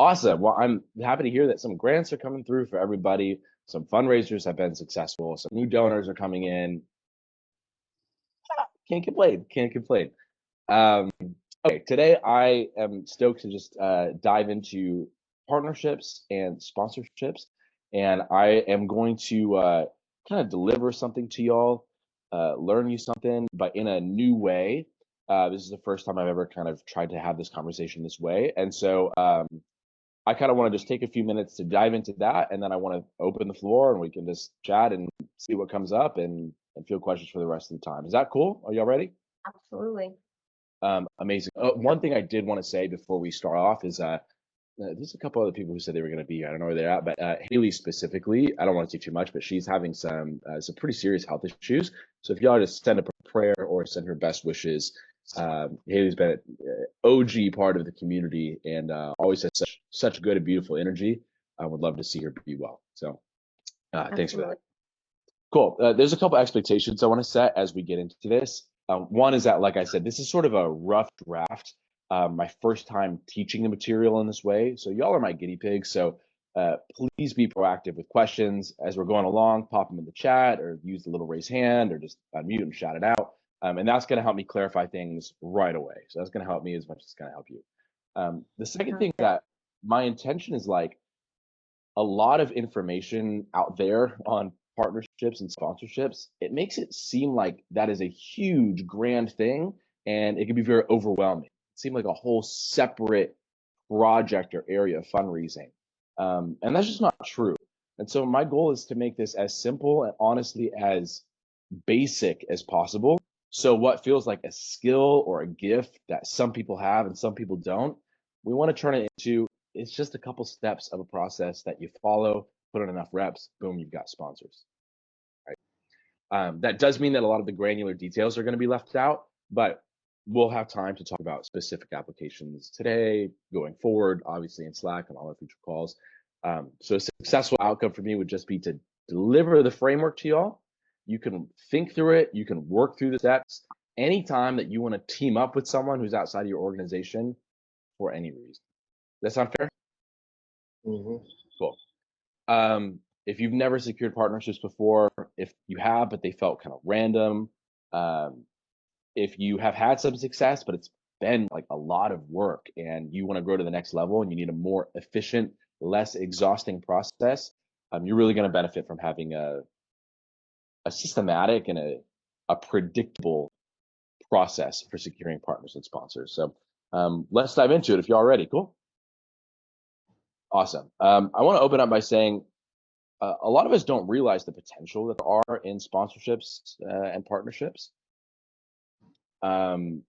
Awesome. Well, I'm happy to hear that some grants are coming through for everybody. Some fundraisers have been successful. Some new donors are coming in. Can't complain. Can't complain. Um, okay, today I am stoked to just dive into partnerships and sponsorships, and I am going to kind of deliver something to y'all, learn you something, but in a new way. This is the first time I've ever kind of tried to have this conversation this way, and so I kind of want to just take a few minutes to dive into that, and then I want to open the floor and we can just chat and see what comes up and field questions for the rest of the time. Is that cool? Are y'all ready? Absolutely. Amazing. One thing I did want to say before we start off is there's a couple other people who said they were going to be here. I don't know where they're at, but Haley specifically, I don't want to say too much, but she's having some pretty serious health issues. So if y'all just send up a prayer or send her best wishes. Haley's been an OG part of the community and always has such good and beautiful energy. I would love to see her be well. So thanks for that. Absolutely. Cool. There's a couple expectations I want to set as we get into this. One is that, like I said, this is sort of a rough draft. My first time teaching the material in this way. So y'all are my guinea pigs. So please be proactive with questions as we're going along. Pop them in the chat or use the little raise hand or just unmute and shout it out. And that's going to help me clarify things right away. So that's going to help me as much as it's going to help you. The second thing that my intention is like a lot of information out there on partnerships and sponsorships, it makes it seem like that is a huge grand thing and it can be very overwhelming. It seems like a whole separate project or area of fundraising. And that's just not true. And so my goal is to make this as simple and honestly as basic as possible. So what feels like a skill or a gift that some people have and some people don't, we want to turn it into it's just a couple steps of a process that you follow, put in enough reps, boom, you've got sponsors. Right. That does mean that a lot of the granular details are going to be left out, but we'll have time to talk about specific applications today, going forward, obviously in Slack and all our future calls. So a successful outcome for me would just be to deliver the framework to y'all. You can think through it, you can work through the steps. Anytime that you want to team up with someone who's outside of your organization for any reason. That sound fair? Cool. If you've never secured partnerships before, if you have, but they felt kind of random, if you have had some success, but it's been like a lot of work and you want to grow to the next level and you need a more efficient, less exhausting process, you're really going to benefit from having a systematic and a predictable process for securing partners and sponsors. So let's dive into it if y'all are ready. Cool. Awesome. I want to open up by saying a lot of us don't realize the potential that there are in sponsorships and partnerships. One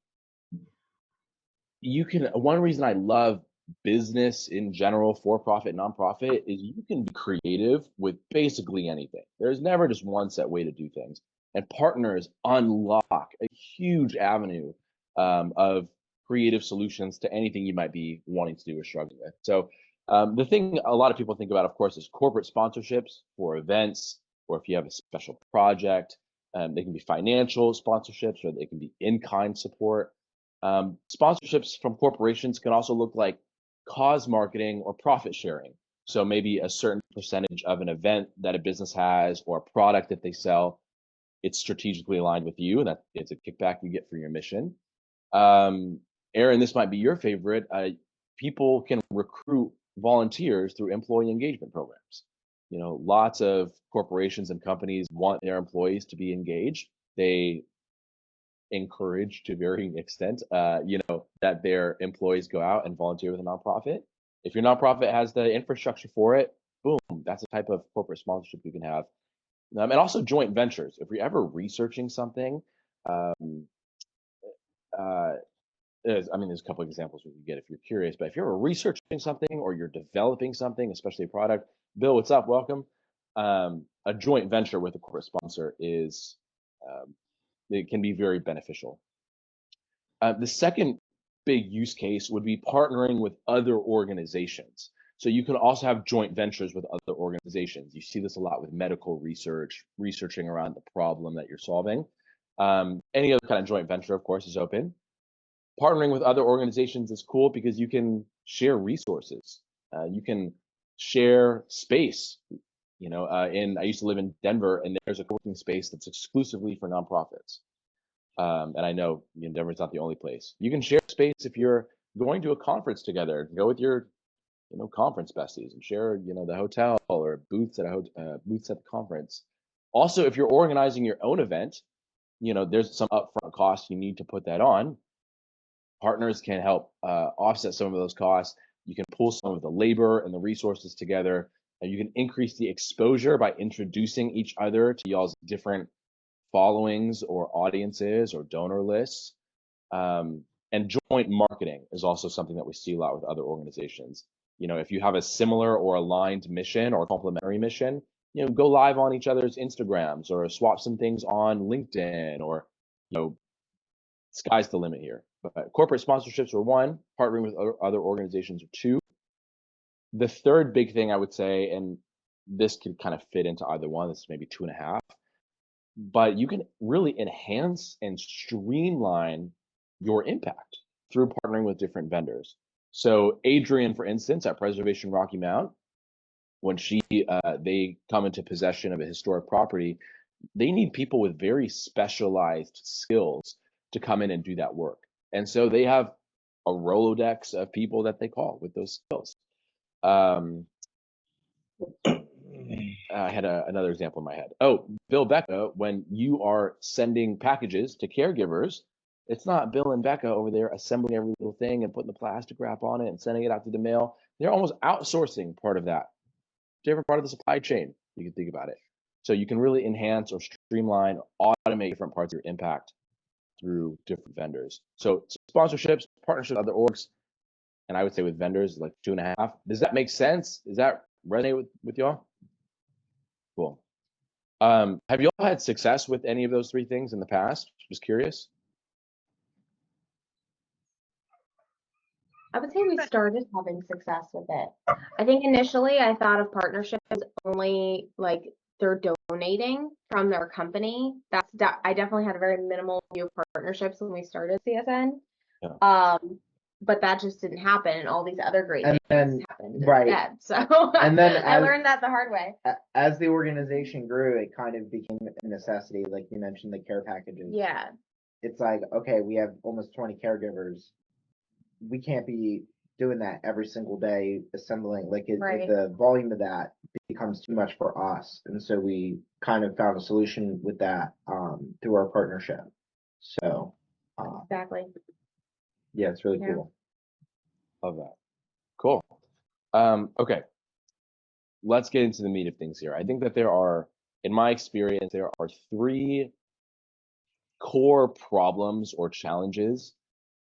reason I love business in general, for-profit, nonprofit, is you can be creative with basically anything. There's never just one set way to do things. And partners unlock a huge avenue of creative solutions to anything you might be wanting to do or struggling with. So the thing a lot of people think about, of course, is corporate sponsorships for events, or if you have a special project. They can be financial sponsorships, or they can be in-kind support. Sponsorships from corporations can also look like cause marketing or profit sharing. So maybe a certain percentage of an event that a business has or a product that they sell, it's strategically aligned with you, and that it's a kickback you get for your mission. Aaron, this might be your favorite. People can recruit volunteers through employee engagement programs. You know, lots of corporations and companies want their employees to be engaged. They encourage to varying extent, that their employees go out and volunteer with a nonprofit. If your nonprofit has the infrastructure for it, boom, that's a type of corporate sponsorship you can have. And also joint ventures. If you're ever researching something, there's a couple of examples we can get if you're curious, but if you're researching something or you're developing something, especially a product, Bill, what's up? Welcome. A joint venture with a corporate sponsor it can be very beneficial. The second big use case would be partnering with other organizations. So you can also have joint ventures with other organizations. You see this a lot with medical research, researching around the problem that you're solving. Any other kind of joint venture, of course, is open. Partnering with other organizations is cool because you can share resources. You can share space. I used to live in Denver, and there's a co-working space that's exclusively for nonprofits. And I know, Denver's not the only place. You can share space if you're going to a conference together. Go with your, conference besties and share, the hotel or booths at booths at the conference. Also, if you're organizing your own event, there's some upfront costs you need to put that on. Partners can help offset some of those costs. You can pull some of the labor and the resources together, and you can increase the exposure by introducing each other to y'all's different followings or audiences or donor lists. And joint marketing is also something that we see a lot with other organizations. If you have a similar or aligned mission or complementary mission, go live on each other's Instagrams or swap some things on LinkedIn, or, sky's the limit here. But corporate sponsorships are one, partnering with other organizations are two. The third big thing I would say, and this could kind of fit into either one, this is maybe two and a half, but you can really enhance and streamline your impact through partnering with different vendors. So Adrian, for instance, at Preservation Rocky Mount, when they come into possession of a historic property, they need people with very specialized skills to come in and do that work. And so they have a Rolodex of people that they call with those skills. I had another example in my head. Oh, Bill Becca, when you are sending packages to caregivers, it's not Bill and Becca over there assembling every little thing and putting the plastic wrap on it and sending it out to the mail. They're almost outsourcing part of that, different part of the supply chain. You can think about it. So you can really enhance or streamline, automate different parts of your impact through different vendors. So sponsorships, partnerships with other orgs, and I would say with vendors, like 2.5. Does that make sense? Does that resonate with y'all? Cool. Have you all had success with any of those three things in the past? Just curious. I would say we started having success with it. I think initially I thought of partnerships only like they're donating from their company. I definitely had a very minimal view of partnerships when we started CSN. Yeah. But that just didn't happen, and all these other great things happened instead. So and then I learned that the hard way. As the organization grew, it kind of became a necessity. Like you mentioned, the care packages. Yeah. It's like, okay, we have almost 20 caregivers. We can't be doing that every single day, assembling. Like the volume of that becomes too much for us, and so we kind of found a solution with that through our partnership. So exactly. Yeah, it's really cool. Love that. Cool. Okay. Let's get into the meat of things here. I think that in my experience, there are three core problems or challenges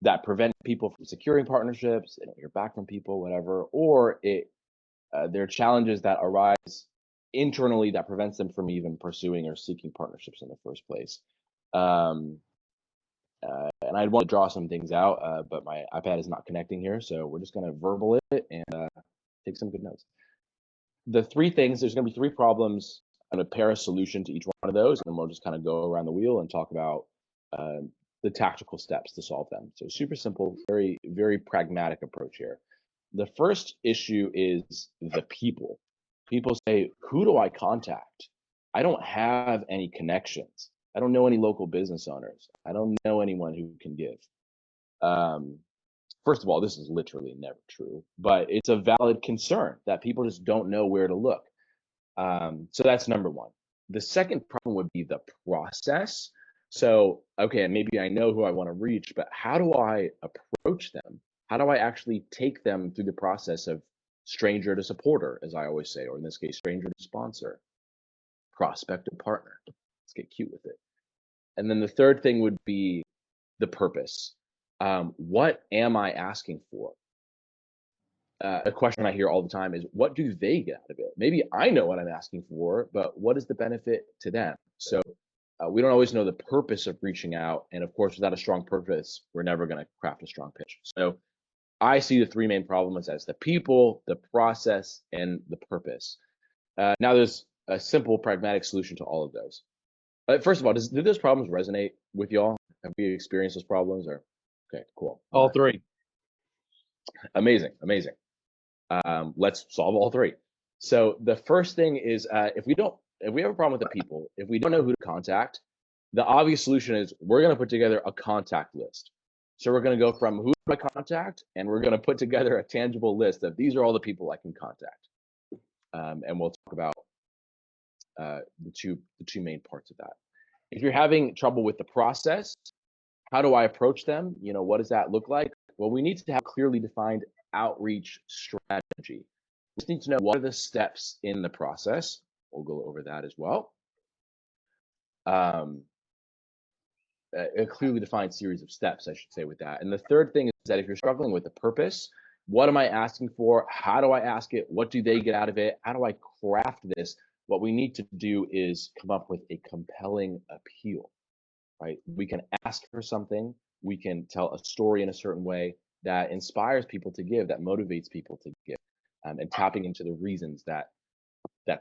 that prevent people from securing partnerships. They don't hear back from people, whatever, or there are challenges that arise internally that prevents them from even pursuing or seeking partnerships in the first place. And I want to draw some things out, but my iPad is not connecting here, so we're just going to verbal it and take some good notes. The three things, there's going to be three problems. I'm going to pair a solution to each one of those, and then we'll just kind of go around the wheel and talk about the tactical steps to solve them. So super simple, very, very pragmatic approach here. The first issue is the people. People say, who do I contact? I don't have any connections. I don't know any local business owners. I don't know anyone who can give. First of all, this is literally never true, but it's a valid concern that people just don't know where to look. So that's number one. The second problem would be the process. So, okay, maybe I know who I want to reach, but how do I approach them? How do I actually take them through the process of stranger to supporter, as I always say, or in this case, stranger to sponsor, prospect to partner? Let's get cute with it. And then the third thing would be the purpose. What am I asking for? A question I hear all the time is, what do they get out of it? Maybe I know what I'm asking for, but what is the benefit to them? So we don't always know the purpose of reaching out. And of course, without a strong purpose, we're never going to craft a strong pitch. So I see the three main problems as the people, the process, and the purpose. Now there's a simple, pragmatic solution to all of those. First of all, did those problems resonate with y'all? Have we experienced those problems? Or okay, cool. All three. Amazing, amazing. Let's solve all three. So the first thing is if we have a problem with the people, if we don't know who to contact, the obvious solution is we're going to put together a contact list. So we're going to go from who do I contact, and we're going to put together a tangible list of these are all the people I can contact. And we'll talk about the two main parts of that. If you're having trouble with the process, how do I approach them? What does that look like? Well, we need to have clearly defined outreach strategy. We just need to know what are the steps in the process. We'll go over that as well. A clearly defined series of steps, I should say, with that. And the third thing is that if you're struggling with the purpose, what am I asking for? How do I ask it? What do they get out of it? How do I craft this? What we need to do is come up with a compelling appeal, right? We can ask for something. We can tell a story in a certain way that inspires people to give, that motivates people to give, and tapping into the reasons that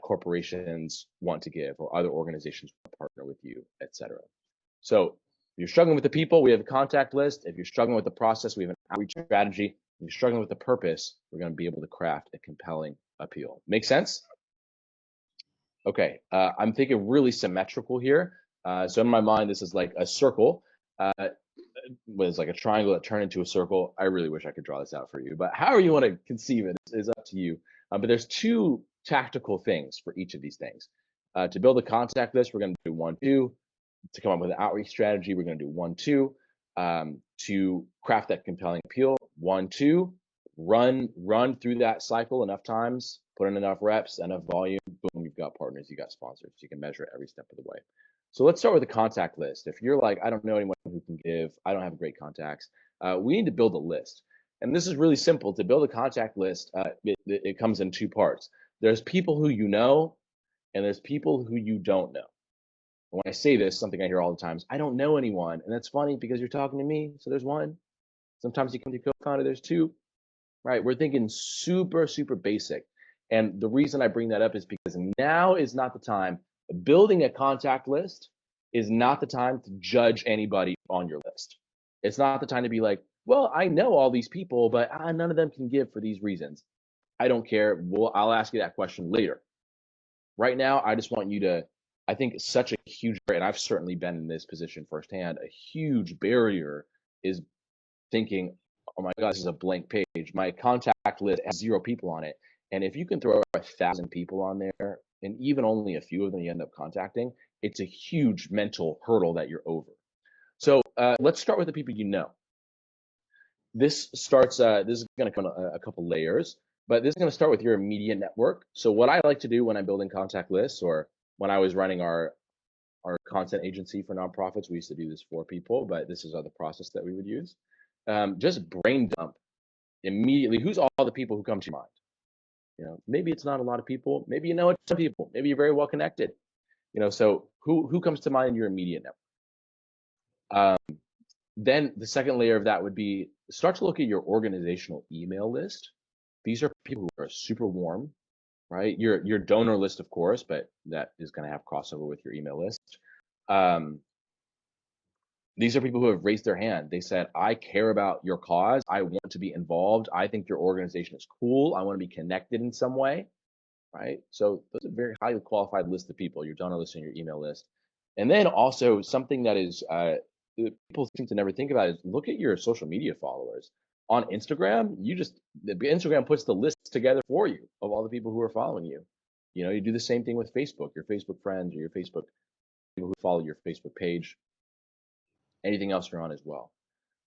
corporations want to give or other organizations want to partner with you, etc. So if you're struggling with the people, we have a contact list. If you're struggling with the process, we have an outreach strategy. If you're struggling with the purpose, we're going to be able to craft a compelling appeal. Make sense? Okay, I'm thinking really symmetrical here. So in my mind, this is like a circle. Was like a triangle that turned into a circle. I really wish I could draw this out for you, but however you want to conceive it is up to you. But there's two tactical things for each of these things. To build a contact list, we're going to do 1, 2. To come up with an outreach strategy, we're going to do 1, 2. To craft that compelling appeal, 1, 2. Run through that cycle enough times, put in enough reps, enough volume, boom, you've got partners, you got sponsors. You can measure it every step of the way. So let's start with the contact list. If you're like, I don't know anyone who can give, I don't have great contacts, we need to build a list. And this is really simple. To build a contact list, it comes in two parts. There's people who you know, and there's people who you don't know. And when I say this, something I hear all the time is, I don't know anyone. And that's funny because you're talking to me, so there's one. Sometimes you come to co-founder, there's two, right? We're thinking super, super basic. And the reason I bring that up is because now is not the time. Building a contact list is not the time to judge anybody on your list. It's not the time to be like, well, I know all these people, but none of them can give for these reasons. I don't care. I'll ask you that question later. Right now, I just want you to, I think such a huge, and I've certainly been in this position firsthand, a huge barrier is thinking, oh my God, this is a blank page. My contact list has 0 people on it. And if you can throw 1,000 people on there, and even only a few of them you end up contacting, it's a huge mental hurdle that you're over. So let's start with the people you know. This is going to come in a couple layers, but this is going to start with your immediate network. So what I like to do when I'm building contact lists, or when I was running our content agency for nonprofits, we used to do this for people, but this is the process that we would use. Just brain dump immediately. Who's all the people who come to your mind? Maybe it's not a lot of people. Maybe you know it's some people. Maybe you're very well connected. So who comes to mind in your immediate network? Then the second layer of that would be start to look at your organizational email list. These are people who are super warm, right? Your donor list, of course, but that is going to have crossover with your email list. These are people who have raised their hand. They said, I care about your cause. I want to be involved. I think your organization is cool. I want to be connected in some way, right? So those are a very highly qualified list of people, your donor list and your email list. And then also something that is people seem to never think about is look at your social media followers. On Instagram, Instagram puts the list together for you of all the people who are following you. You do the same thing with Facebook, your Facebook friends or your Facebook people who follow your Facebook page. Anything else you're on as well.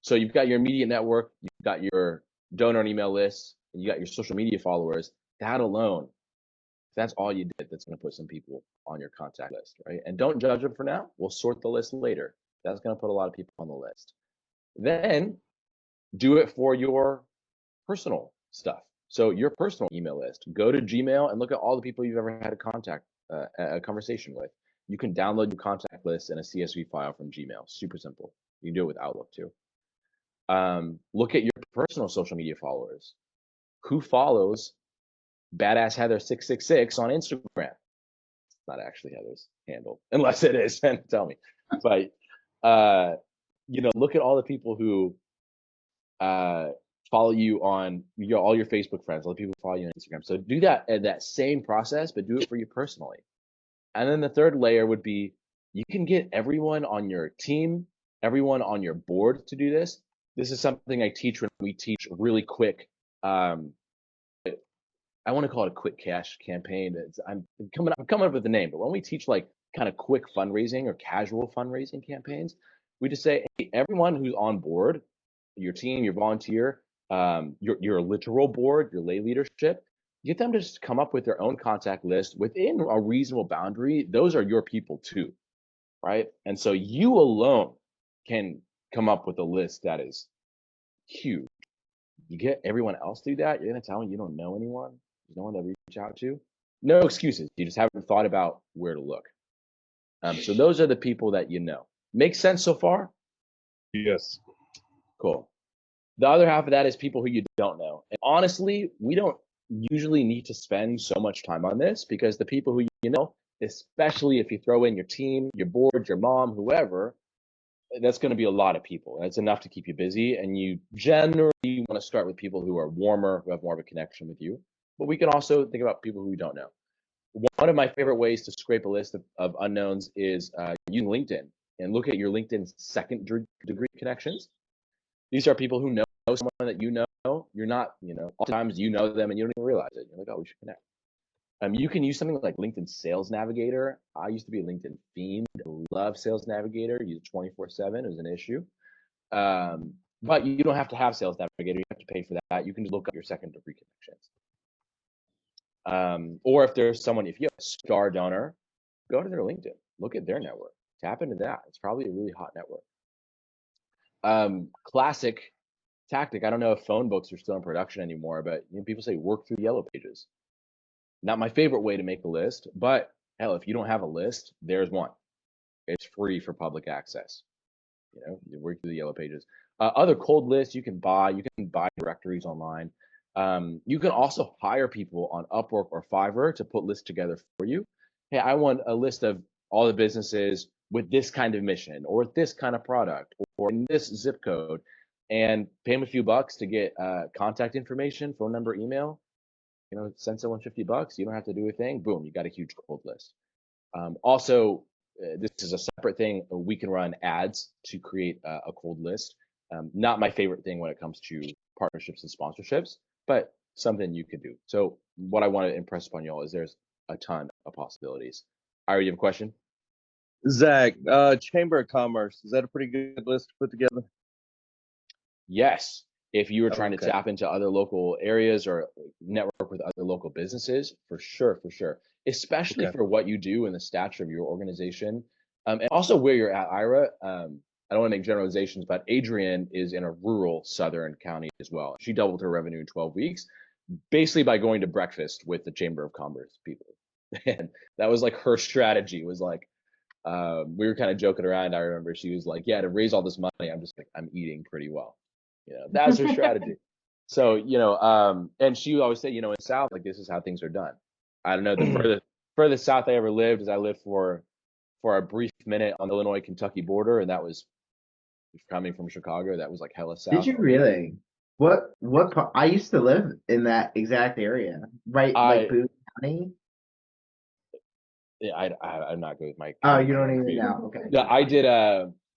So you've got your immediate network, you've got your donor and email list, and you got your social media followers. That alone, if that's all you did, that's going to put some people on your contact list, right? And don't judge them for now. We'll sort the list later. That's going to put a lot of people on the list. Then do it for your personal stuff. So your personal email list, go to Gmail and look at all the people you've ever had a conversation with. You can download your contact list in a CSV file from Gmail. Super simple. You can do it with Outlook too. Look at your personal social media followers. Who follows Badass Heather 666 on Instagram? It's not actually Heather's handle, unless it is, and tell me. But look at all the people who follow you on all your Facebook friends, let people follow you on Instagram. So do that same process, but do it for you personally. And then the third layer would be you can get everyone on your team, everyone on your board to do this. This is something I teach when we teach really quick. I want to call it a quick cash campaign. I'm coming up with the name, but when we teach like kind of quick fundraising or casual fundraising campaigns, we just say, hey, everyone who's on board, your team, your volunteer, your literal board, your lay leadership, get them to just come up with their own contact list within a reasonable boundary. Those are your people too, right? And so you alone can come up with a list that is huge. You get everyone else to do that, you're gonna tell me you don't know anyone, there's no one to reach out to. No excuses. You just haven't thought about where to look. So those are the people that you know. Make sense so far? Yes. Cool. The other half of that is people who you don't know. And honestly, we don't usually need to spend so much time on this because the people who you know, especially if you throw in your team, your board, your mom, whoever, that's going to be a lot of people. That's enough to keep you busy. And you generally want to start with people who are warmer, who have more of a connection with you. But we can also think about people who we don't know. One of my favorite ways to scrape a list of unknowns is using LinkedIn and look at your LinkedIn second degree connections. These are people who know someone that you know. You're not, oftentimes you know them and you don't even realize it. You're like, oh, we should connect. You can use something like LinkedIn Sales Navigator. I used to be a LinkedIn fiend. Love Sales Navigator. Use it 24/7. It was an issue. But you don't have to have Sales Navigator. You have to pay for that. You can just look up your second degree connections. Or if there's someone, if you have a star donor, go to their LinkedIn. Look at their network. Tap into that. It's probably a really hot network. Classic tactic. I don't know if phone books are still in production anymore, but people say work through the yellow pages. Not my favorite way to make a list, but hell, if you don't have a list, there's one. It's free for public access. You work through the yellow pages. Other cold lists you can buy. You can buy directories online. You can also hire people on Upwork or Fiverr to put lists together for you. Hey, I want a list of all the businesses with this kind of mission or this kind of product or in this zip code, and pay them a few bucks to get contact information, phone number, email. Send someone $50. You don't have to do a thing. Boom, you got a huge cold list. Also, this is a separate thing. We can run ads to create a cold list. Not my favorite thing when it comes to partnerships and sponsorships, but something you could do. So what I want to impress upon y'all is there's a ton of possibilities. Ira, you have a question? Zach, Chamber of Commerce, is that a pretty good list to put together? Yes. If you were trying Okay. to tap into other local areas or network with other local businesses, for sure, especially Okay. for what you do and the stature of your organization, and also where you're at, Ira. I don't want to make generalizations, but Adrienne is in a rural southern county as well. She doubled her revenue in 12 weeks, basically by going to breakfast with the Chamber of Commerce people. And that was like her strategy was like, we were kind of joking around. I remember she was like, yeah, to raise all this money, I'm eating pretty well. That's her strategy. So, and she would always say, in the South, like this is how things are done. I don't know. The furthest south I ever lived is I lived for a brief minute on the Illinois-Kentucky border, and that was coming from Chicago. That was like hella south. Did you really? What I used to live in that exact area, right? Like Boone County. Yeah, I'm not good with my. Oh, you don't even know. Okay. Yeah, I did.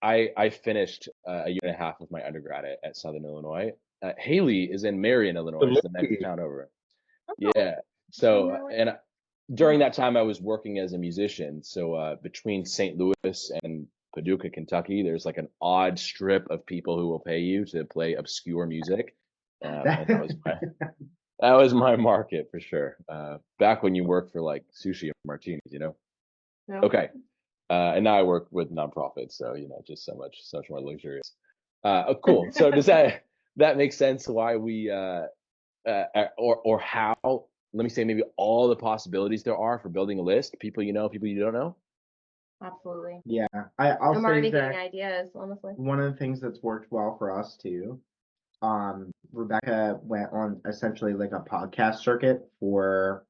I finished a year and a half of my undergrad at Southern Illinois. Haley is in Marion, Illinois. It's the next town over. Yeah. So, and during that time, I was working as a musician. So between St. Louis and Paducah, Kentucky, there's like an odd strip of people who will pay you to play obscure music. And that was my market for sure. Back when you worked for like sushi and martinis, No. Okay. And now I work with nonprofits, so just so much more luxurious. Cool. So does that make sense? Why we or how? Let me say maybe all the possibilities there are for building a list. People you know, people you don't know. Absolutely. Yeah, I'll I'm say already that getting ideas, honestly. one of the things that's worked well for us too. Rebecca went on essentially like a podcast circuit for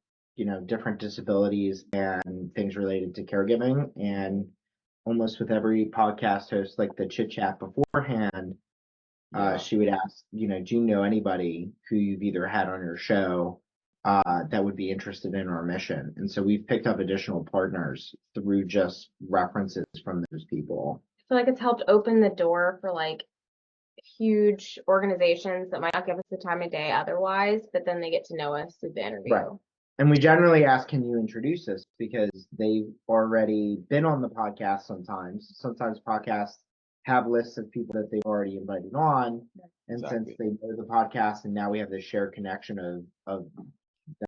different disabilities and things related to caregiving, and almost with every podcast host, like the chit chat beforehand, Yeah. she would ask, do you know anybody who you've either had on your show that would be interested in our mission? And so we've picked up additional partners through just references from those people. I feel like it's helped open the door for like huge organizations that might not give us the time of day otherwise, but then they get to know us through the interview. Right. And we generally ask, can you introduce us? Because they've already been on the podcast sometimes. Sometimes podcasts have lists of people that they've already invited on. And since they know the podcast and now we have this shared connection of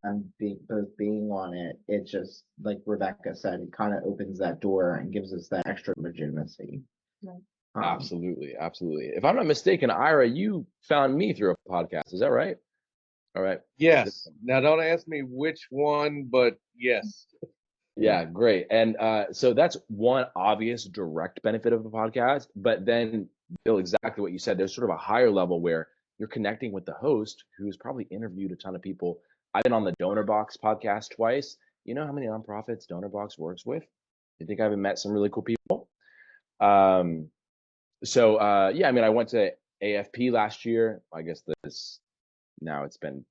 them both being on it, it just, like Rebecca said, it kind of opens that door and gives us that extra legitimacy. Right. Absolutely. If I'm not mistaken, Ira, you found me through a podcast. Is that right? All right. Yes. Now, don't ask me which one, but yes. Yeah, great. And so that's one obvious direct benefit of a podcast. But then, Bill, exactly what you said, there's sort of a higher level where you're connecting with the host who's probably interviewed a ton of people. I've been on the Donor Box podcast twice. You know how many nonprofits Donor Box works with? You think I've met some really cool people? Yeah, I mean, I went to AFP last year. I guess now it's been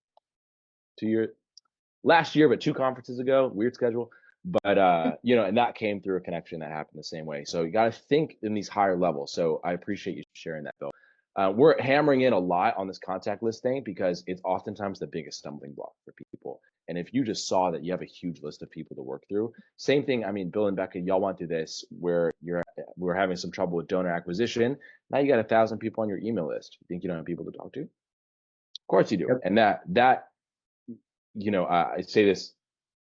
2 years. Last year, but 2 conferences ago. Weird schedule. But and that came through a connection that happened the same way. So you got to think in these higher levels. So I appreciate you sharing that, Bill. We're hammering in a lot on this contact list thing because it's oftentimes the biggest stumbling block for people. And if you just saw that you have a huge list of people to work through, same thing. I mean, Bill and Becca, y'all went through this where we're having some trouble with donor acquisition. Now you got 1,000 people on your email list. You think you don't have people to talk to? Of course you do. Yep. And I say this,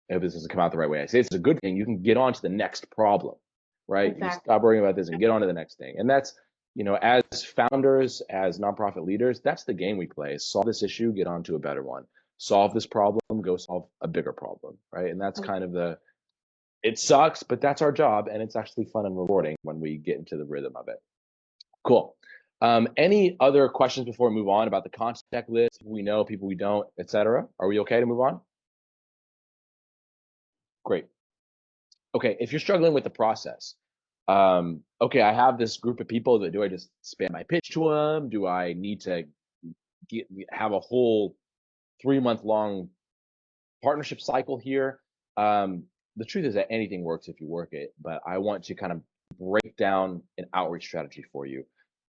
I hope this doesn't come out the right way. I say it's a good thing. You can get on to the next problem, right? Exactly. You stop worrying about this and get on to the next thing. And that's, as founders, as nonprofit leaders, that's the game we play. Solve this issue, get on to a better one. Solve this problem, go solve a bigger problem, right? And that's kind of it sucks, but that's our job. And it's actually fun and rewarding when we get into the rhythm of it. Cool. Any other questions before we move on about the contact list? People we know, people we don't, etc. Are we okay to move on? Great. Okay, if you're struggling with the process, okay, I have this group of people. Do I just spam my pitch to them? Do I need to have a whole 3-month-long partnership cycle here? The truth is that anything works if you work it, but I want to kind of break down an outreach strategy for you.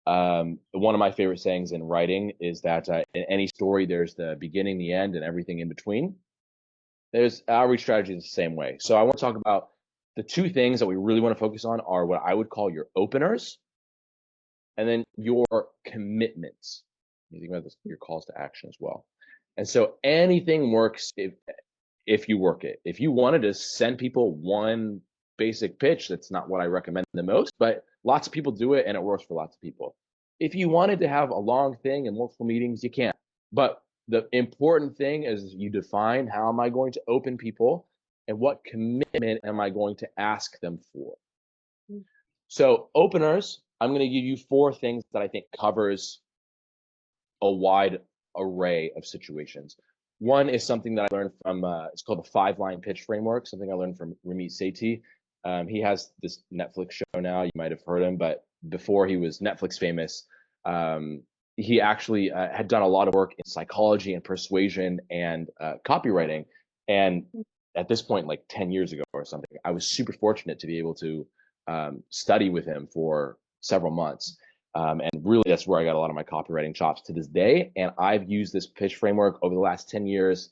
One of my favorite sayings in writing is that in any story, there's the beginning, the end, and everything in between. There's outreach strategy the same way. So I want to talk about the 2 things that we really want to focus on are what I would call your openers and then your commitments. You think about this, your calls to action as well. And so anything works if you work it. If you wanted to send people one basic pitch, that's not what I recommend the most, but lots of people do it and it works for lots of people. If you wanted to have a long thing and multiple meetings, you can. But the important thing is you define how am I going to open people and what commitment am I going to ask them for. So openers, I'm going to give you 4 things that I think covers a wide array of situations. One is something that I learned from, it's called the 5-line pitch framework, something I learned from Ramit Sethi. He has this Netflix show now, you might have heard him, but before he was Netflix famous, he actually had done a lot of work in psychology and persuasion and copywriting. And at this point, like 10 years ago or something, I was super fortunate to be able to study with him for several months. And really, that's where I got a lot of my copywriting chops to this day. And I've used this pitch framework over the last 10 years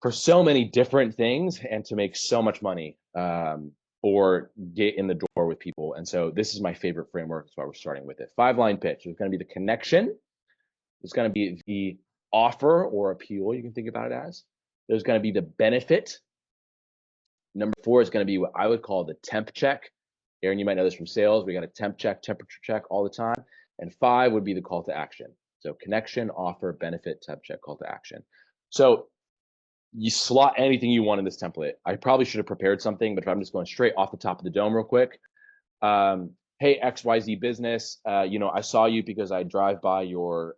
for so many different things and to make so much money or get in the door with people. And so this is my favorite framework. That's why we're starting with it. 5-line pitch. There's going to be the connection. There's going to be the offer or appeal, you can think about it as. There's going to be the benefit. Number 4 is going to be what I would call the temp check. Aaron, you might know this from sales. We got a temp check, temperature check all the time. And 5 would be the call to action. So connection, offer, benefit, temp check, call to action. So you slot anything you want in this template. I probably should have prepared something, but if I'm just going straight off the top of the dome real quick. Hey, XYZ business, I saw you because I drive by your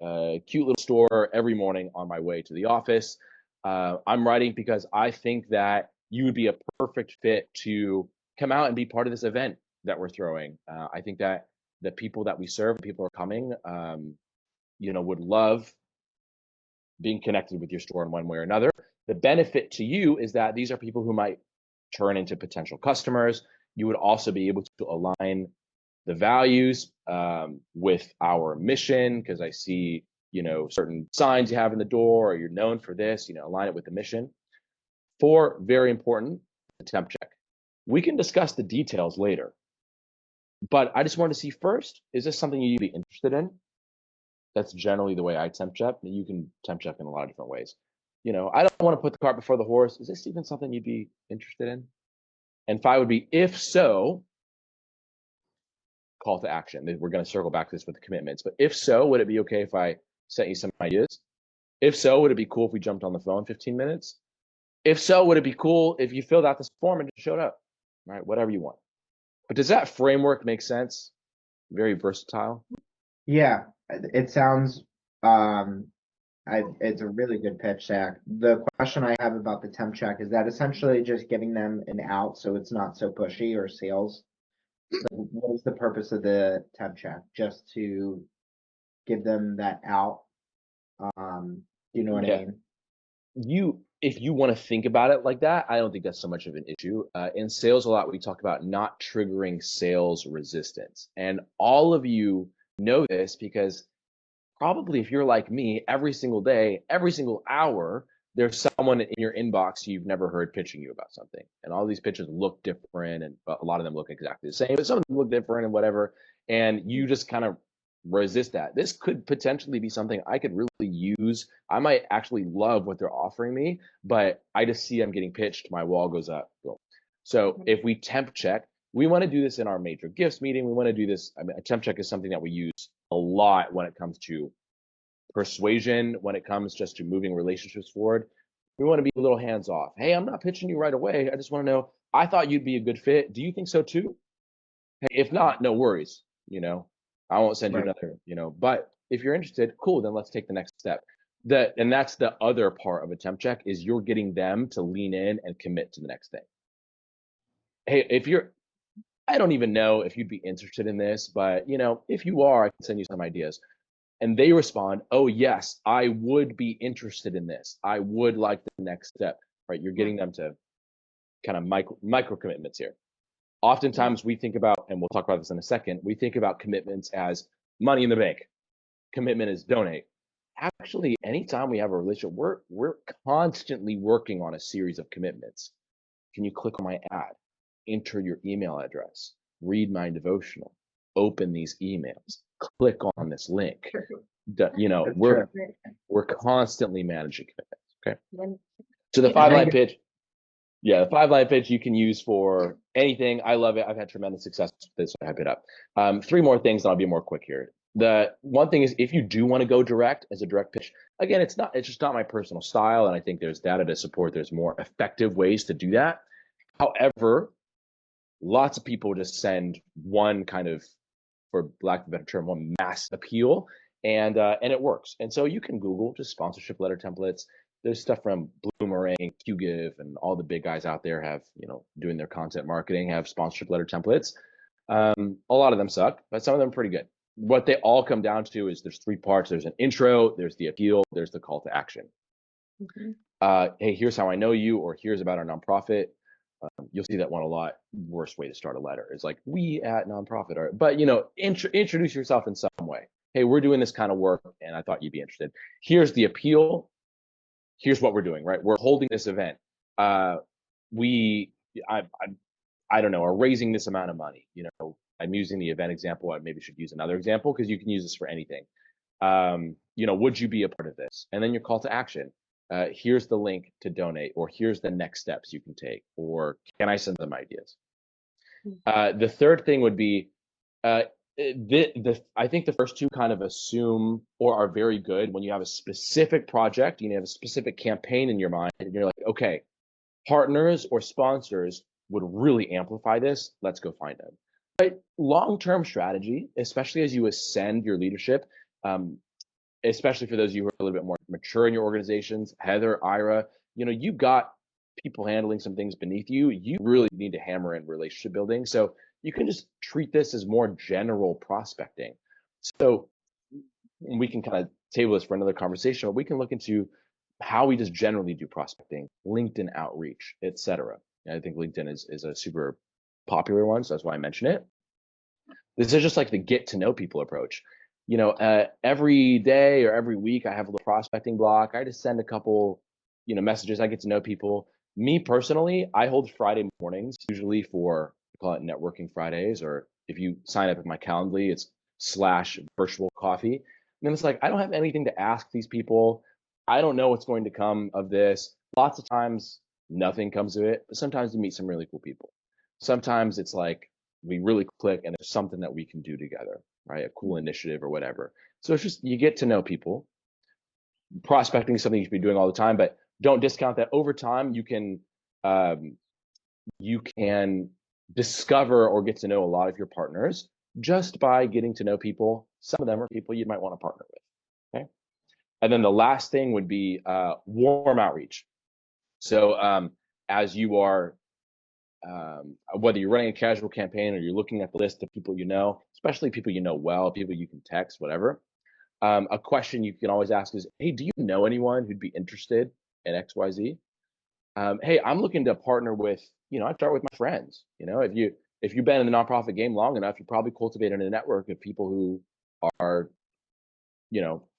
cute little store every morning on my way to the office. I'm writing because I think that you would be a perfect fit to come out and be part of this event that we're throwing. I think that the people that we serve, people are coming, would love being connected with your store in one way or another. The benefit to you is that these are people who might turn into potential customers. You would also be able to align the values with our mission, because I see, certain signs you have in the door, or you're known for this, align it with the mission. 4, very important, the temp check. We can discuss the details later, but I just wanted to see first, is this something you'd be interested in? That's generally the way I temp check. You can temp check in a lot of different ways. I don't want to put the cart before the horse. Is this even something you'd be interested in? And 5 would be, if so, call to action. We're going to circle back to this with the commitments, but if so, would it be okay if I sent you some ideas? If so, would it be cool if we jumped on the phone 15 minutes? If so, would it be cool if you filled out this form and just showed up? Right, whatever you want. But does that framework make sense? Very versatile. Yeah, it sounds it's a really good pitch, Zach. The question I have about the temp check is that essentially just giving them an out so it's not so pushy or sales. So what is the purpose of the temp check? Just to give them that out? You know what I mean? If you want to think about it like that, I don't think that's so much of an issue. In sales a lot, we talk about not triggering sales resistance. And all of you know this because probably if you're like me, every single day, every single hour, there's someone in your inbox you've never heard pitching you about something. And all these pitches look different, and a lot of them look exactly the same, but some of them look different and whatever. And you just kind of resist that. This could potentially be something I could really use. I might actually love what they're offering me, but I just see I'm getting pitched, my wall goes up. Boom. So if we temp check, we want to do this in our major gifts meeting. We want to do this. I mean, a temp check is something that we use a lot when it comes to persuasion, when it comes just to moving relationships forward. We want to be a little hands off. Hey, I'm not pitching you right away. I just want to know, I thought you'd be a good fit. Do you think so too? Hey, if not, no worries. I won't send you another, but if you're interested, cool, then let's take the next step. And that's the other part of a temp check, is you're getting them to lean in and commit to the next thing. Hey, I don't even know if you'd be interested in this, but if you are, I can send you some ideas. And they respond, oh yes, I would be interested in this. I would like the next step, right? You're getting them to kind of micro commitments here. Oftentimes we think about, and we'll talk about this in a second, we think about commitments as money in the bank. Commitment is donate. Actually, anytime we have a relationship, we're constantly working on a series of commitments. Can you click on my ad, enter your email address, read my devotional, open these emails, click on this link? We're constantly managing commitments. Okay. So the 5-line pitch. Yeah, the 5-line pitch you can use for anything. I love it. I've had tremendous success with this. So I hype it up. 3 more things, and I'll be more quick here. The one thing is, if you do want to go direct as a direct pitch, again, it's just not my personal style, and I think there's data to support there's more effective ways to do that. However, lots of people just send one kind of, for lack of a better term, one mass appeal, and it works. And so you can Google just sponsorship letter templates. There's stuff from Bloomerang, QGive, and all the big guys out there have, doing their content marketing, have sponsorship letter templates. A lot of them suck, but some of them are pretty good. What they all come down to is there's 3 parts. There's an intro, there's the appeal, there's the call to action. Hey, here's how I know you, or here's about our nonprofit. You'll see that one a lot. Worst way to start a letter is like, we at nonprofit are, but introduce yourself in some way. Hey, we're doing this kind of work, and I thought you'd be interested. Here's the appeal. Here's what we're doing, right? We're holding this event. I don't know, are raising this amount of money. I'm using the event example. I maybe should use another example, because you can use this for anything. Would you be a part of this? And then your call to action. Here's the link to donate, or here's the next steps you can take, or can I send them ideas? The third thing would be, I think the first 2 kind of assume or are very good when you have a specific project, you have a specific campaign in your mind, and you're like, okay, partners or sponsors would really amplify this. Let's go find them. But long-term strategy, especially as you ascend your leadership, especially for those of you who are a little bit more mature in your organizations, Heather, Ira, you've got people handling some things beneath you. You really need to hammer in relationship building. So you can just treat this as more general prospecting. So we can kind of table this for another conversation, but we can look into how we just generally do prospecting, LinkedIn outreach, etc. I think LinkedIn is a super popular one, so that's why I mention it. This is just like the get to know people approach. Every day or every week I have a little prospecting block. I just send a couple, messages. I get to know people. Me personally, I hold Friday mornings usually for, I call it networking Fridays, or if you sign up at my Calendly, it's /virtual coffee. And then it's like, I don't have anything to ask these people. I don't know what's going to come of this. Lots of times nothing comes of it, but sometimes you meet some really cool people. Sometimes it's like we really click and there's something that we can do together, right? A cool initiative or whatever. So it's just, you get to know people. Prospecting is something you should be doing all the time, but don't discount that over time you can discover or get to know a lot of your partners just by getting to know people. Some of them are people you might want to partner with. Okay. And then the last thing would be warm outreach. So as you are, whether you're running a casual campaign or you're looking at the list of people especially people well, people you can text, whatever, a question you can always ask is, hey, do you know anyone who'd be interested in XYZ? Hey, I'm looking to partner with, I start with my friends. If you've been in the nonprofit game long enough, you probably cultivated a network of people who are,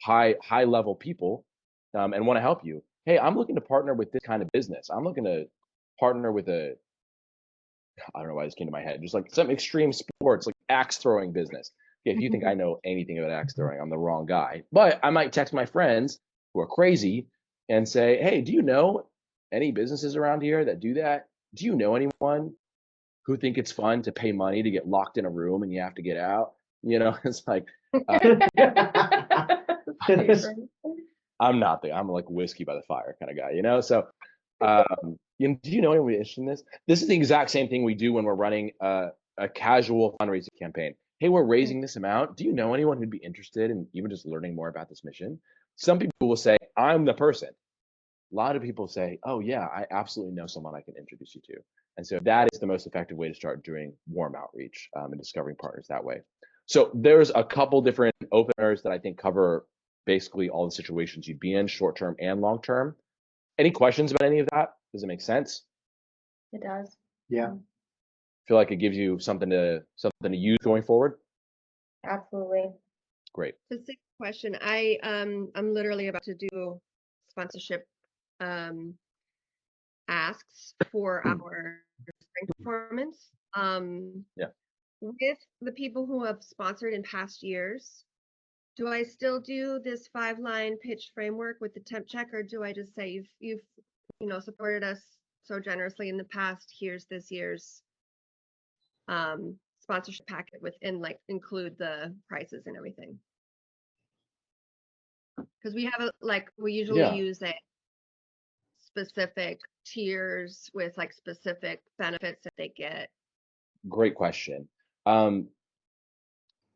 high level people, and want to help you. Hey, I'm looking to partner with this kind of business. I'm looking to partner with I don't know why this came to my head, just like some extreme sports, like axe throwing business. Okay, if you think I know anything about axe throwing, I'm the wrong guy. But I might text my friends who are crazy and say, hey, do you know any businesses around here that do that? Do you know anyone who think it's fun to pay money to get locked in a room and you have to get out? It's like, I'm like whiskey by the fire kind of guy, So, do you know anyone interested in this? This is the exact same thing we do when we're running a casual fundraising campaign. Hey, we're raising this amount. Do you know anyone who'd be interested in even just learning more about this mission? Some people will say, I'm the person. A lot of people say, oh yeah, I absolutely know someone I can introduce you to. And so that is the most effective way to start doing warm outreach and discovering partners that way. So there's a couple different openers that I think cover basically all the situations you'd be in, short-term and long-term. Any questions about any of that? Does it make sense? It does. Yeah. Feel like it gives you something to use going forward? Absolutely. Great. Specific question. I'm literally about to do sponsorship asks for our spring performance. Yeah. With the people who have sponsored in past years, do I still do this 5-line pitch framework with the temp check, or do I just say you've supported us so generously in the past, here's this year's sponsorship packet within, include the prices and everything? Because we have we usually use a specific tiers with specific benefits that they get. Great question.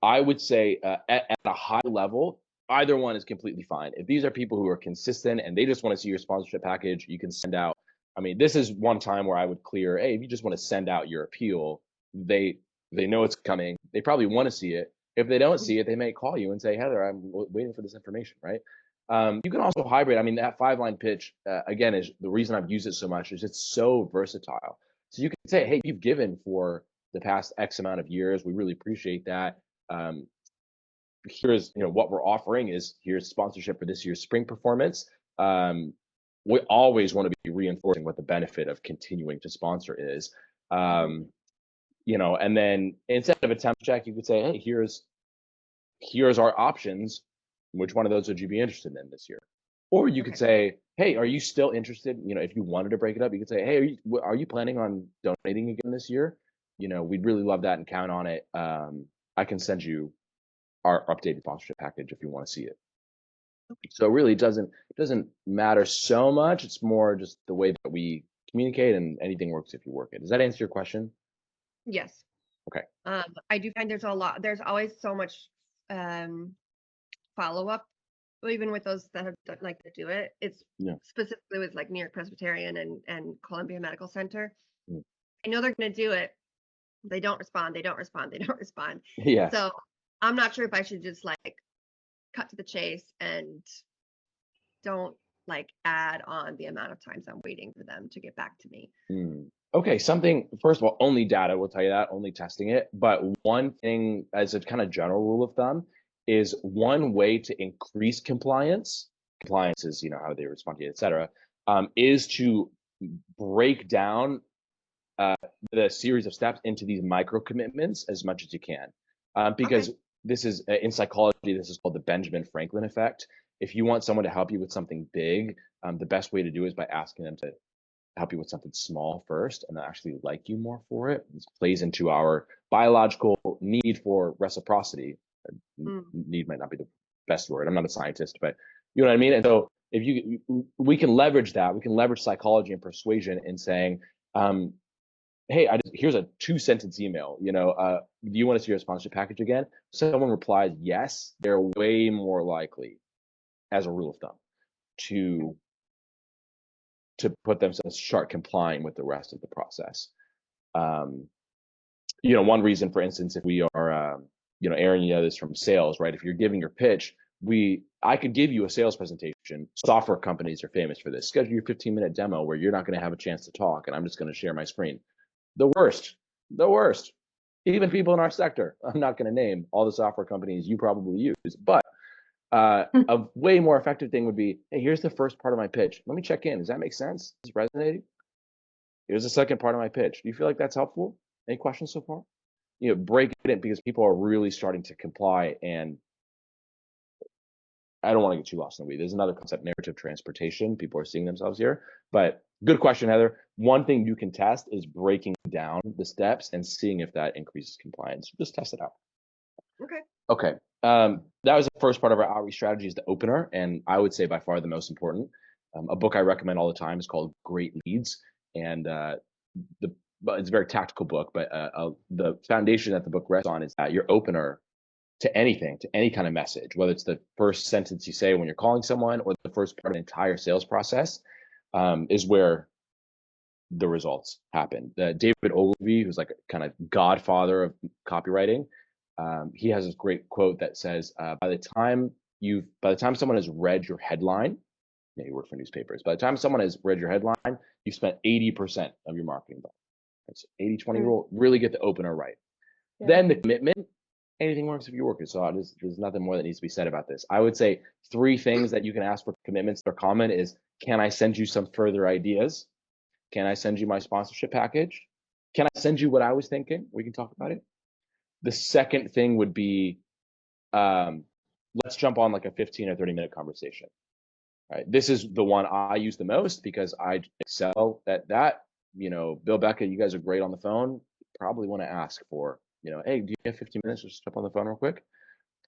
I would say at a high level, either one is completely fine. If these are people who are consistent and they just want to see your sponsorship package, you can send out. I mean, this is one time where I would clear, hey, if you just want to send out your appeal, they know it's coming. They probably want to see it. If they don't see it, they may call you and say, Heather, I'm waiting for this information, right? You can also hybrid. I mean, that 5-line pitch, again, is the reason I've used it so much is it's so versatile. So you can say, hey, you've given for the past X amount of years. We really appreciate that. Here's what we're offering is here's sponsorship for this year's spring performance. We always want to be reinforcing what the benefit of continuing to sponsor is. And then instead of a temp check, you could say, hey, here's our options. Which one of those would you be interested in this year? Or you could say, hey, are you still interested? If you wanted to break it up, you could say, hey, are you planning on donating again this year? We'd really love that and count on it. I can send you our updated sponsorship package if you want to see it. So really it doesn't matter so much. It's more just the way that we communicate, and anything works if you work it. Does that answer your question? Yes. Okay. I do find there's always so much follow-up, even with those that like to do it. It's specifically with New York Presbyterian and Columbia Medical Center. I know they're going to do it, They don't respond, they don't respond, they don't respond. Yes. So I'm not sure if I should just like cut to the chase and don't like add on the amount of times I'm waiting for them to get back to me. Okay, something, first of all, only data will tell you that, only testing it. But one thing, as a kind of general rule of thumb, is one way to increase compliance is, how they respond to you, et cetera, is to break down the series of steps into these micro commitments as much as you can. Because this is, in psychology, this is called the Benjamin Franklin effect. If you want someone to help you with something big, the best way to do it is by asking them to help you with something small first and then actually like you more for it. This plays into our biological need for reciprocity. Need might not be the best word. I'm not a scientist, but you know what I mean? And so if we can leverage that, we can leverage psychology and persuasion in saying, hey, here's a 2-sentence email, do you want to see your sponsorship package again? Someone replies yes, they're way more likely, as a rule of thumb, to put themselves start complying with the rest of the process. One reason, for instance, if we are, Aaron, this from sales, right? If you're giving your pitch, I could give you a sales presentation. Software companies are famous for this. Schedule your 15-minute demo where you're not going to have a chance to talk, and I'm just going to share my screen. The worst. Even people in our sector, I'm not going to name all the software companies you probably use, but a way more effective thing would be, hey, here's the first part of my pitch. Let me check in. Does that make sense? Is it resonating? Here's the second part of my pitch. Do you feel like that's helpful? Any questions so far? Break it in, because people are really starting to comply, and I don't want to get too lost in the weeds. There's another concept, narrative transportation. People are seeing themselves here, but good question, Heather. One thing you can test is breaking down the steps and seeing if that increases compliance. Just test it out. Okay. That was the first part of our outreach strategy, is the opener, and I would say by far the most important. A book I recommend all the time is called Great Leads, and it's a very tactical book, but the foundation that the book rests on is that your opener to anything, to any kind of message, whether it's the first sentence you say when you're calling someone or the first part of the entire sales process, is where the results happen. David Ogilvy, who's like a kind of godfather of copywriting, he has this great quote that says, by the time someone has read your headline, you work for newspapers, by the time someone has read your headline, you spent 80% of your marketing budget. That's 80-20 rule. Really get the opener right. Yeah. Then the commitment, anything works if you work it. So there's nothing more that needs to be said about this. I would say 3 things that you can ask for commitments that are common is, can I send you some further ideas? Can I send you my sponsorship package? Can I send you what I was thinking? We can talk about it. The second thing would be, let's jump on like a 15 or 30-minute conversation. Right. This is the one I use the most because I excel at that. Bill, Becca, you guys are great on the phone. Probably want to ask for, hey, do you have 15 minutes to jump on the phone real quick?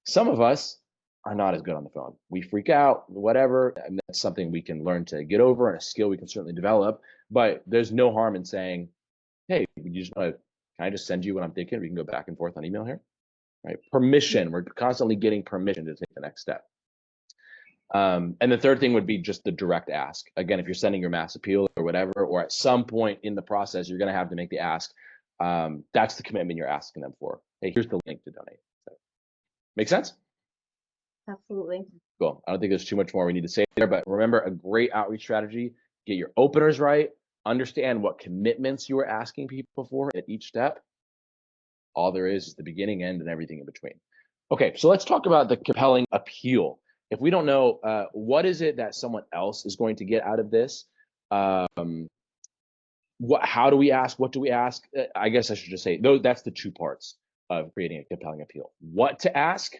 Some of us are not as good on the phone. We freak out, whatever. And that's something we can learn to get over, and a skill we can certainly develop. But there's no harm in saying, hey, can I just send you what I'm thinking? We can go back and forth on email here. Right. Permission. We're constantly getting permission to take the next step. And the third thing would be just the direct ask. Again, if you're sending your mass appeal or whatever, or at some point in the process, you're going to have to make the ask. That's the commitment you're asking them for. Hey, here's the link to donate. Make sense? Absolutely. Cool. I don't think there's too much more we need to say there, but remember, a great outreach strategy, get your openers right, understand what commitments you are asking people for at each step. All there is the beginning, end, and everything in between. Okay, so let's talk about the compelling appeal. If we don't know, what is it that someone else is going to get out of this? How do we ask? What do we ask? I guess I should just say, that's the 2 parts of creating a compelling appeal. What to ask,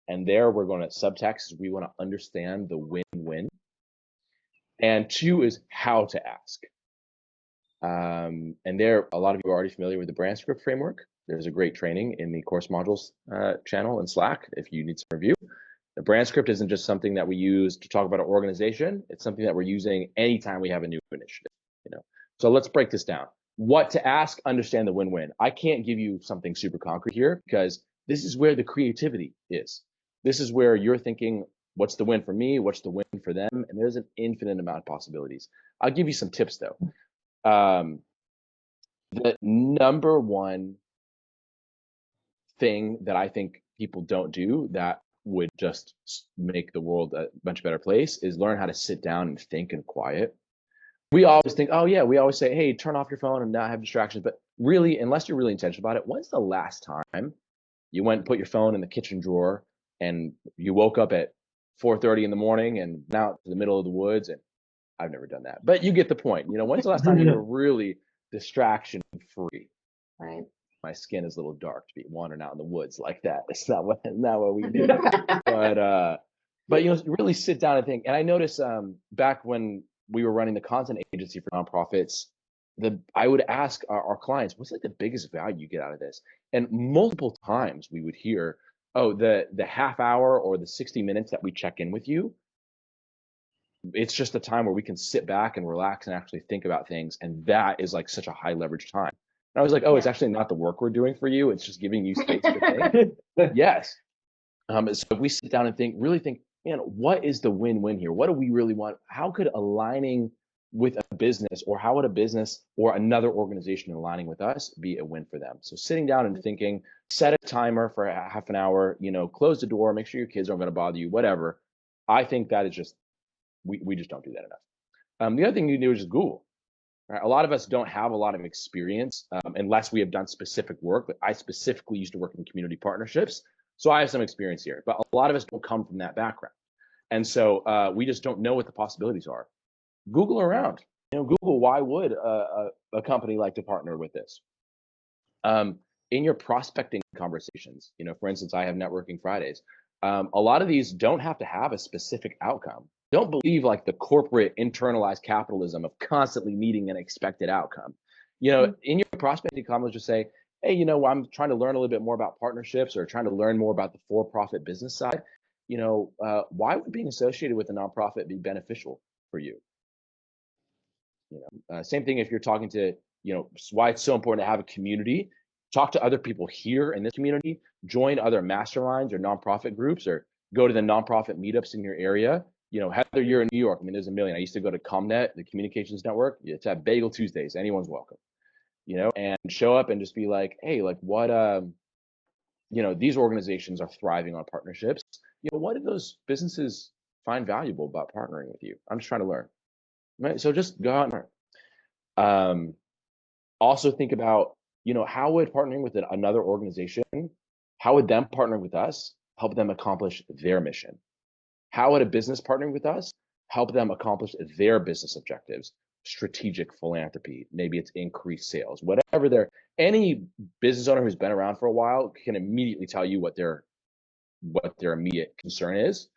and there we're going to subtext. We want to understand the win-win. And 2 is how to ask. And there, a lot of you are already familiar with the brand script framework. There's a great training in the course modules channel in Slack if you need some review. The brand script isn't just something that we use to talk about our organization. It's something that we're using anytime we have a new initiative. So let's break this down. What to ask, understand the win-win. I can't give you something super concrete here because this is where the creativity is. This is where you're thinking, what's the win for me? What's the win for them? And there's an infinite amount of possibilities. I'll give you some tips though. The number one thing that I think people don't do that would just make the world a much better place is learn how to sit down and think in quiet. We always think, oh yeah, we always say, hey, turn off your phone and not have distractions. But really, unless you're really intentional about it, when's the last time you went and put your phone in the kitchen drawer and you woke up at 4:30 in the morning and went out to the middle of the woods? And I've never done that, but you get the point. When's the last time you were really distraction free? Right. My skin is a little dark to be wandering out in the woods like that. It's not what we do. But really sit down and think. And I noticed back when we were running the content agency for nonprofits, I would ask our clients, what's like the biggest value you get out of this? And multiple times we would hear, oh, the half hour or the 60 minutes that we check in with you, it's just a time where we can sit back and relax and actually think about things. And that is like such a high leverage time. And I was like, oh, it's actually not the work we're doing for you. It's just giving you space to think. Yes. So if we sit down and really think, man, what is the win-win here? What do we really want? How could aligning with a business, or how would a business or another organization aligning with us be a win for them? So sitting down and thinking, set a timer for a half an hour, close the door, make sure your kids aren't going to bother you, whatever. I think that is just, we just don't do that enough. The other thing you do is just Google. Right? A lot of us don't have a lot of experience unless we have done specific work. But I specifically used to work in community partnerships, so I have some experience here. But a lot of us don't come from that background, and so we just don't know what the possibilities are. Google around. Google, why would a company like to partner with this? In your prospecting conversations, for instance, I have networking Fridays. A lot of these don't have to have a specific outcome. Don't believe like the corporate internalized capitalism of constantly needing an expected outcome. In your prospecting comments, just say, hey, I'm trying to learn a little bit more about partnerships or trying to learn more about the for-profit business side. Why would being associated with a nonprofit be beneficial for you? Same thing if you're talking to, why it's so important to have a community. Talk to other people here in this community, join other masterminds or nonprofit groups, or go to the nonprofit meetups in your area. Whether you're in New York, there's a million. I used to go to ComNet, the communications network. It's at Bagel Tuesdays. Anyone's welcome, and show up and just be like, hey, like what, these organizations are thriving on partnerships. What do those businesses find valuable about partnering with you? I'm just trying to learn, right? So just go out and learn. Also think about, how would partnering with another organization, how would them partnering with us help them accomplish their mission? How would a business partnering with us help them accomplish their business objectives? Strategic philanthropy, maybe it's increased sales, whatever any business owner who's been around for a while can immediately tell you what their immediate concern is.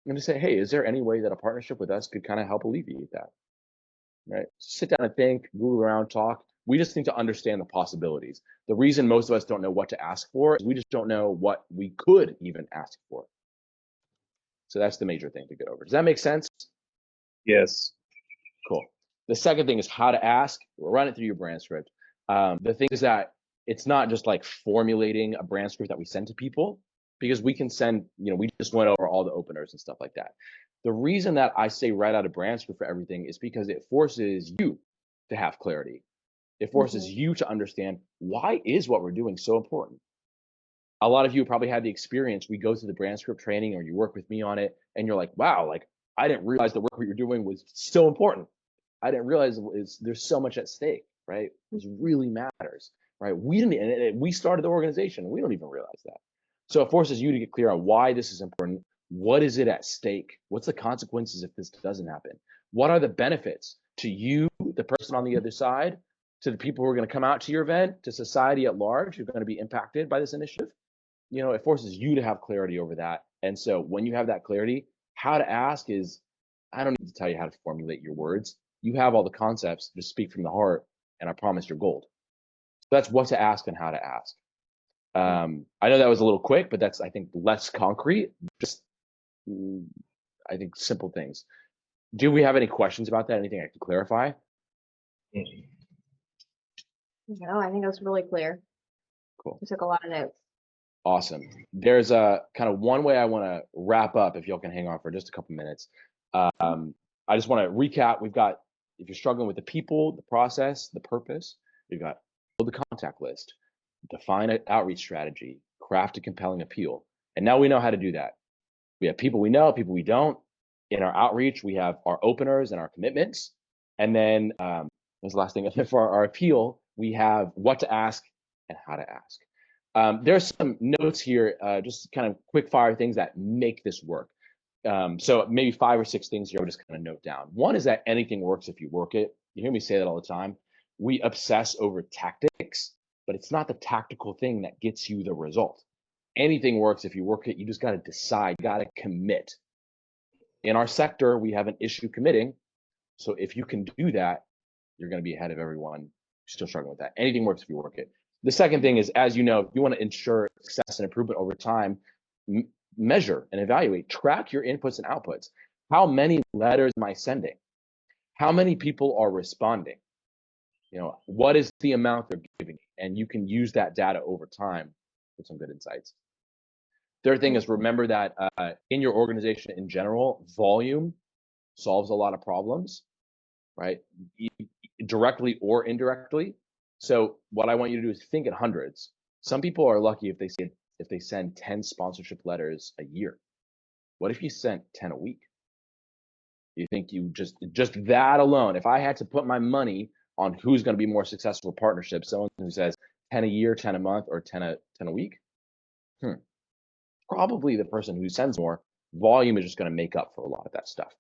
I'm going to say, hey, is there any way that a partnership with us could kind of help alleviate that? Right? Sit down and think, Google around, talk. We just need to understand the possibilities. The reason most of us don't know what to ask for is we just don't know what we could even ask for. So that's the major thing to get over. Does that make sense? Yes. Cool. The second thing is how to ask. Run it through your brand script. The thing is that it's not just like formulating a brand script that we send to people, because we can send, we just went over all the openers and stuff like that. The reason that I say write out a brand script for everything is because it forces you to have clarity. It forces you to understand, why is what we're doing so important? A lot of you probably had the experience, we go through the brand script training or you work with me on it and you're like, wow, like I didn't realize the work what you're doing was so important. I didn't realize there's so much at stake, right? This really matters, right? We started the organization. We don't even realize that. So it forces you to get clear on why this is important. What is it at stake? What's the consequences if this doesn't happen? What are the benefits to you, the person on the other side, to the people who are going to come out to your event, to society at large who are going to be impacted by this initiative? It forces you to have clarity over that. And so when you have that clarity, how to ask is, I don't need to tell you how to formulate your words. You have all the concepts, just speak from the heart, and I promise you're gold. So that's what to ask and how to ask. I know that was a little quick, but that's, I think, less concrete. Just, I think, simple things. Do we have any questions about that? Anything I can clarify? No, I think that's really clear. Cool. I took a lot of notes. Awesome. There's a kind of one way I want to wrap up, if y'all can hang on for just a couple minutes. I just want to recap. We've got, if you're struggling with the people, the process, the purpose, we've got build a contact list, define an outreach strategy, craft a compelling appeal. And now we know how to do that. We have people we know, people we don't. In our outreach, we have our openers and our commitments. And then there's the last thing for our appeal, we have what to ask and how to ask. There's some notes here, just kind of quick fire things that make this work. So maybe 5 or 6 things here I'll just kind of note down. One is that anything works if you work it. You hear me say that all the time. We obsess over tactics, but it's not the tactical thing that gets you the result. Anything works if you work it. You just got to decide, got to commit. In our sector, we have an issue committing. So if you can do that, you're going to be ahead of everyone still struggling with that. Anything works if you work it. The second thing is, as you know, if you want to ensure success and improvement over time, measure and evaluate, track your inputs and outputs. How many letters am I sending? How many people are responding? What is the amount they're giving? And you can use that data over time for some good insights. Third thing is, remember that in your organization in general, volume solves a lot of problems, right? Directly or indirectly. So what I want you to do is think in hundreds. Some people are lucky if they send 10 sponsorship letters a year. What if you sent 10 a week? You think you just that alone, if I had to put my money on who's going to be more successful partnerships, someone who says 10 a year, 10 a month, or 10 a week, probably the person who sends more. Volume is just going to make up for a lot of that stuff.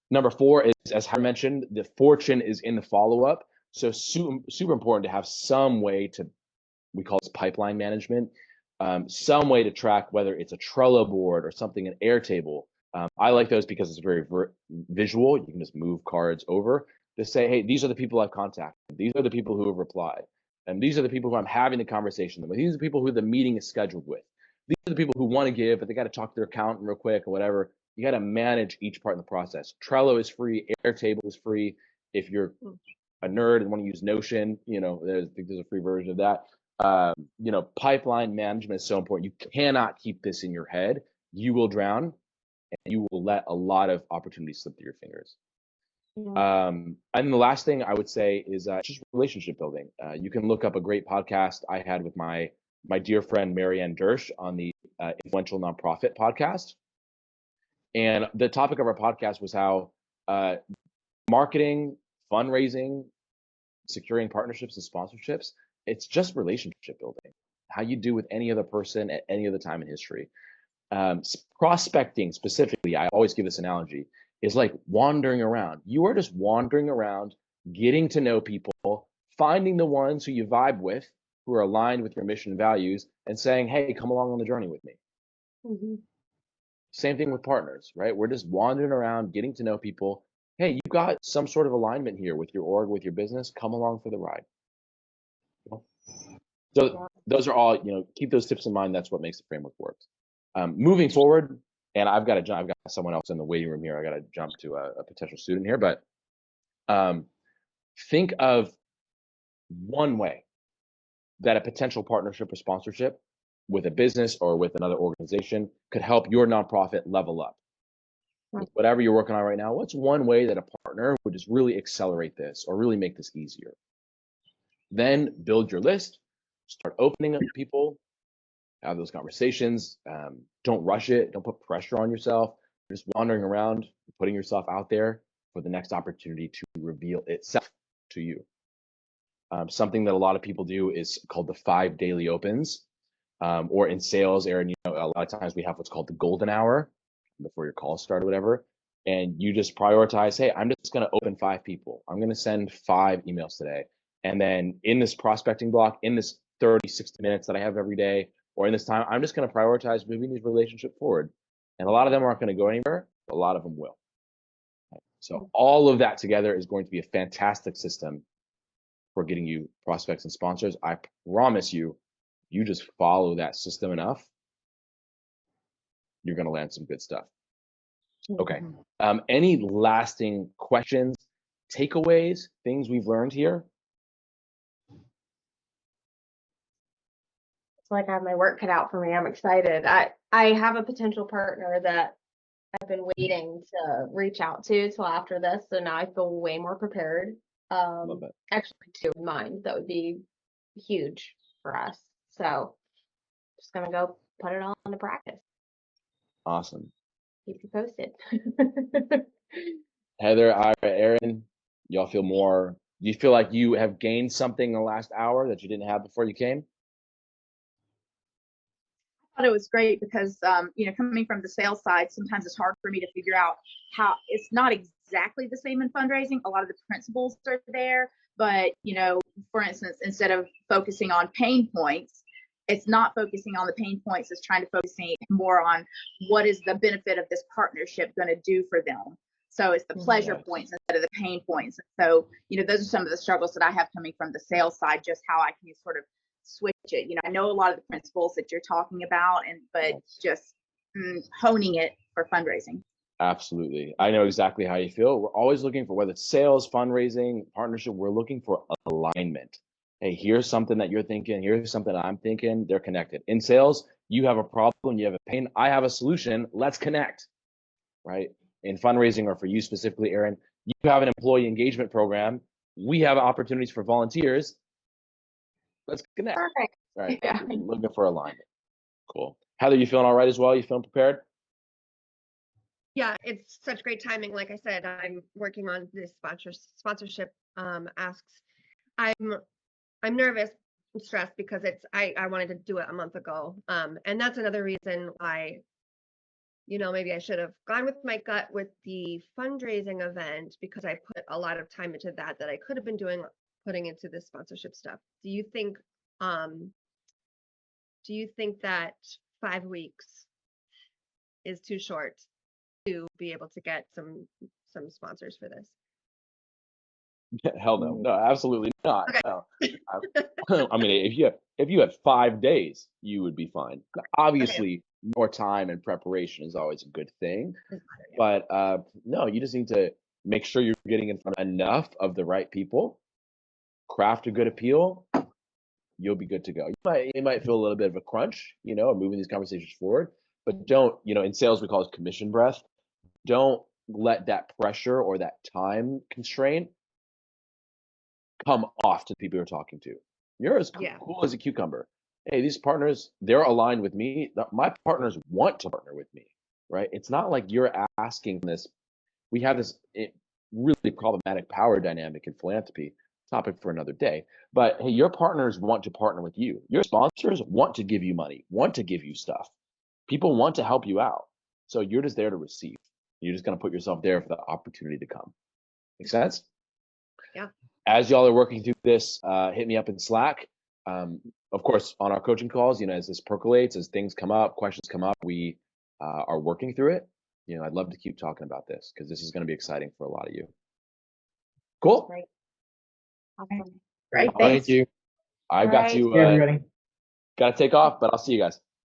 Number 4 is, as Harry mentioned, the fortune is in the follow-up. So super important to have some way to, we call this pipeline management, some way to track whether it's a Trello board or something, an Airtable. I like those because it's very visual. You can just move cards over to say, hey, these are the people I've contacted. These are the people who have replied. And these are the people who I'm having the conversation with. These are the people who the meeting is scheduled with. These are the people who want to give, but they got to talk to their accountant real quick or whatever. You got to manage each part in the process. Trello is free. Airtable is free. If you're a nerd and want to use Notion, there's a free version of that. Pipeline management is so important. You cannot keep this in your head. You will drown, and you will let a lot of opportunities slip through your fingers. And the last thing I would say is just relationship building. You can look up a great podcast I had with my dear friend Marianne Dersh on the Influential Nonprofit podcast. And the topic of our podcast was how marketing, fundraising, securing partnerships and sponsorships, it's just relationship building. How you do with any other person at any other time in history. Prospecting specifically, I always give this analogy, is like wandering around. You are just wandering around, getting to know people, finding the ones who you vibe with, who are aligned with your mission and values, and saying, hey, come along on the journey with me. Mm-hmm. Same thing with partners, right? We're just wandering around, getting to know people. Hey, you've got some sort of alignment here with your org, with your business. Come along for the ride. So those are all, keep those tips in mind. That's what makes the framework work. Moving forward, and I've got someone else in the waiting room here. I got to jump to a potential student here, but think of one way that a potential partnership or sponsorship with a business or with another organization could help your nonprofit level up. With whatever you're working on right now, what's one way that a partner would just really accelerate this or really make this easier? Then build your list, start opening up people, have those conversations. Don't rush it. Don't put pressure on yourself. You're just wandering around, putting yourself out there for the next opportunity to reveal itself to you. Something that a lot of people do is called the 5 daily opens, or in sales, Aaron, a lot of times we have what's called the golden hour before your calls start or whatever. And you just prioritize, hey, I'm just going to open 5 people. I'm going to send 5 emails today. And then in this prospecting block, in this 30, 60 minutes that I have every day, or in this time, I'm just going to prioritize moving these relationships forward. And a lot of them aren't going to go anywhere. A lot of them will. So all of that together is going to be a fantastic system for getting you prospects and sponsors. I promise you, you just follow that system enough, you're going to land some good stuff. Okay. Any lasting questions, takeaways, things we've learned here? It's like I have my work cut out for me. I'm excited. I have a potential partner that I've been waiting to reach out to till after this, so now I feel way more prepared Love it. Actually 2 in mind. That would be huge for us. So just gonna go put it all into practice. Awesome. Keep you posted. Heather, Ira, Aaron, y'all feel more, do you feel like you have gained something in the last hour that you didn't have before you came? Thought it was great because coming from the sales side, sometimes it's hard for me to figure out how it's not exactly the same in fundraising. A lot of the principles are there, but for instance, instead of focusing on pain points, it's not focusing on the pain points, it's trying to focusing more on what is the benefit of this partnership going to do for them. So it's the pleasure points instead of the pain points. So, those are some of the struggles that I have coming from the sales side, just how I can sort of switch it. I know a lot of the principles that you're talking about, but just honing it for fundraising. Absolutely. I know exactly how you feel. We're always looking for, whether it's sales, fundraising, partnership, we're looking for alignment. Hey, here's something that you're thinking. Here's something I'm thinking. They're connected. In sales, you have a problem, you have a pain, I have a solution. Let's connect, right? In fundraising, or for you specifically, Aaron, you have an employee engagement program. We have opportunities for volunteers. Let's connect. Perfect. Right. Yeah. Looking for alignment. Cool. Heather, you feeling all right as well? You feeling prepared? Yeah, it's such great timing. Like I said, I'm working on this sponsorship asks. I'm nervous and stressed because I wanted to do it a month ago. And that's another reason why, maybe I should have gone with my gut with the fundraising event, because I put a lot of time into that I could have been putting into this sponsorship stuff. Do you think that 5 weeks is too short to be able to get some sponsors for this? Hell no. No, absolutely not. Okay. No. I mean, if you had 5 days, you would be fine. Obviously, more time and preparation is always a good thing. But no, you just need to make sure you're getting in front of enough of the right people, craft a good appeal, you'll be good to go. You might feel a little bit of a crunch, moving these conversations forward, but don't, in sales, we call it commission breath. Don't let that pressure or that time constraint come off to the people you're talking to. You're as cool as a cucumber. Hey, these partners, they're aligned with me. My partners want to partner with me, right? It's not like you're asking this. We have this really problematic power dynamic in philanthropy, topic for another day. But hey, your partners want to partner with you. Your sponsors want to give you money, want to give you stuff. People want to help you out. So you're just there to receive. You're just going to put yourself there for the opportunity to come. Make sense? Yeah. As y'all are working through this, hit me up in Slack. Of course, on our coaching calls, as this percolates, as things come up, questions come up, we are working through it. I'd love to keep talking about this because this is going to be exciting for a lot of you. Cool. Great. Awesome. Great. All right. Thank you. I've got to Hey, everybody. got to take off, but I'll see you guys.